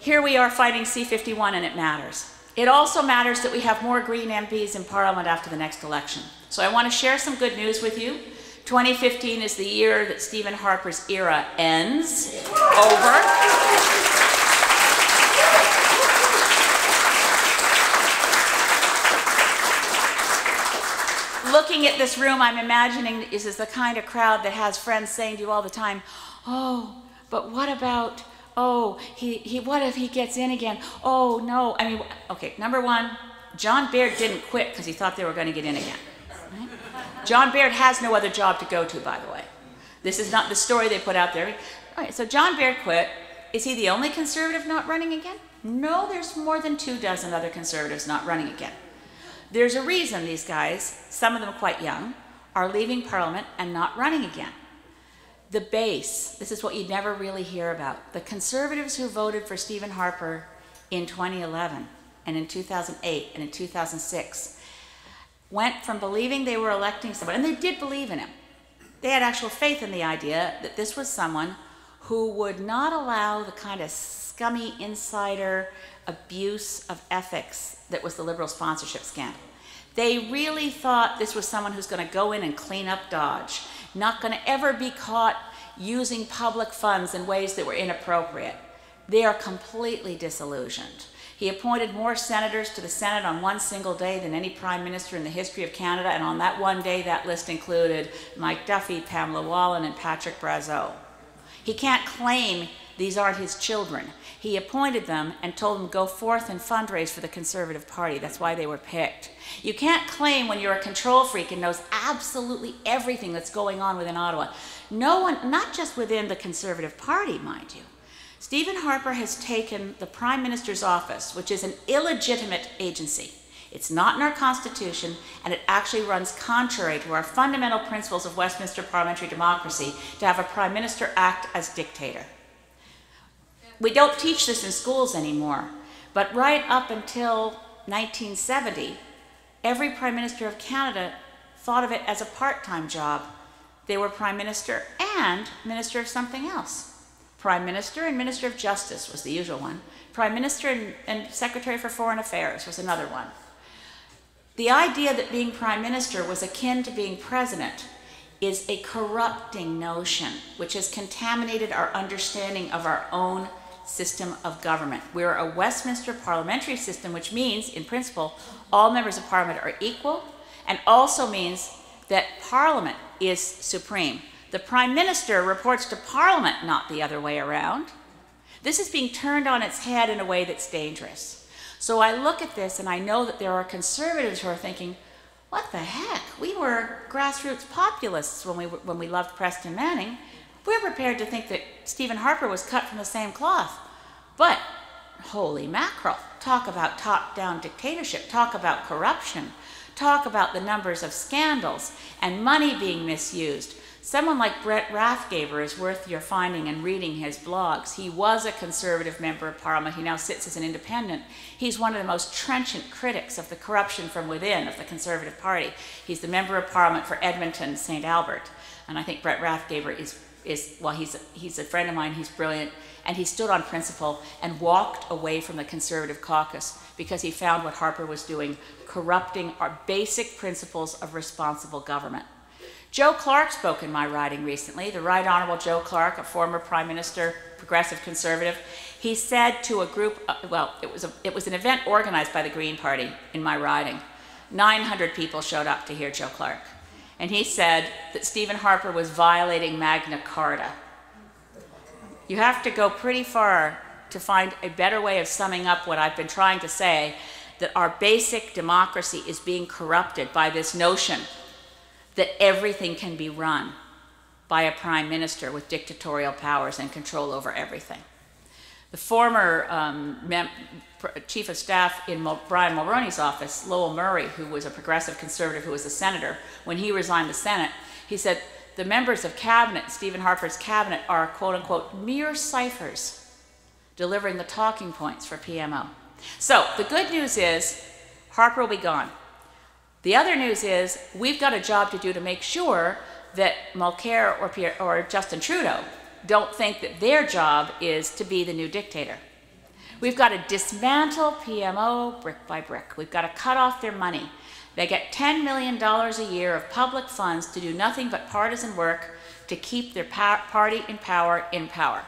here we are fighting C-51 and it matters. It also matters that we have more Green MPs in Parliament after the next election. So I want to share some good news with you. 2015 is the year that Stephen Harper's era ends. Over. Looking at this room, I'm imagining this is the kind of crowd that has friends saying to you all the time, oh, but what about, oh, what if he gets in again? Oh, no. I mean, okay, number one, John Baird didn't quit because he thought they were going to get in again. Right? John Baird has no other job to go to, by the way. This is not the story they put out there. All right, so John Baird quit. Is he the only conservative not running again? No, there's more than 24 other conservatives not running again. There's a reason these guys, some of them quite young, are leaving Parliament and not running again. The base, this is what you never really hear about. The conservatives who voted for Stephen Harper in 2011 and in 2008 and in 2006 went from believing they were electing someone, and they did believe in him. They had actual faith in the idea that this was someone who would not allow the kind of scummy insider abuse of ethics that was the Liberal sponsorship scandal. They really thought this was someone who's going to go in and clean up Dodge, not going to ever be caught using public funds in ways that were inappropriate. They are completely disillusioned. He appointed more senators to the Senate on one single day than any prime minister in the history of Canada, and on that one day that list included Mike Duffy, Pamela Wallin, and Patrick Brazeau. He can't claim these aren't his children. He appointed them and told them go forth and fundraise for the Conservative Party. That's why they were picked. You can't claim when you're a control freak and knows absolutely everything that's going on within Ottawa. No one, not just within the Conservative Party, mind you. Stephen Harper has taken the Prime Minister's office, which is an illegitimate agency. It's not in our Constitution, and it actually runs contrary to our fundamental principles of Westminster parliamentary democracy to have a Prime Minister act as dictator. We don't teach this in schools anymore, but right up until 1970, every Prime Minister of Canada thought of it as a part-time job. They were Prime Minister and Minister of something else. Prime Minister and Minister of Justice was the usual one. Prime Minister and Secretary for Foreign Affairs was another one. The idea that being Prime Minister was akin to being President is a corrupting notion which has contaminated our understanding of our own system of government. We're a Westminster parliamentary system, which means, in principle, all members of Parliament are equal, and also means that Parliament is supreme. The Prime Minister reports to Parliament, not the other way around. This is being turned on its head in a way that's dangerous. So I look at this and I know that there are conservatives who are thinking, what the heck? We were grassroots populists when we loved Preston Manning. We're prepared to think that Stephen Harper was cut from the same cloth. But holy mackerel, talk about top-down dictatorship, talk about corruption, talk about the numbers of scandals and money being misused. Someone like Brett Rathgaber is worth your finding and reading his blogs. He was a Conservative member of Parliament. He now sits as an independent. He's one of the most trenchant critics of the corruption from within of the Conservative Party. He's the member of Parliament for Edmonton, St. Albert. And I think Brett Rathgaber he's a friend of mine, he's brilliant, and he stood on principle and walked away from the Conservative caucus because he found what Harper was doing, corrupting our basic principles of responsible government. Joe Clark spoke in my riding recently, the Right Honourable Joe Clark, a former Prime Minister, progressive Conservative. He said to a group, it was an event organized by the Green Party in my riding. 900 people showed up to hear Joe Clark. And he said that Stephen Harper was violating Magna Carta. You have to go pretty far to find a better way of summing up what I've been trying to say, that our basic democracy is being corrupted by this notion that everything can be run by a prime minister with dictatorial powers and control over everything. The former chief of staff in Brian Mulroney's office, Lowell Murray, who was a progressive conservative who was a senator, when he resigned the Senate, he said the members of cabinet, Stephen Harper's cabinet, are quote unquote mere ciphers delivering the talking points for PMO. So the good news is Harper will be gone. The other news is we've got a job to do to make sure that Mulcair or Justin Trudeau don't think that their job is to be the new dictator. We've got to dismantle PMO brick by brick. We've got to cut off their money. They get $10 million a year of public funds to do nothing but partisan work to keep their party in power in power.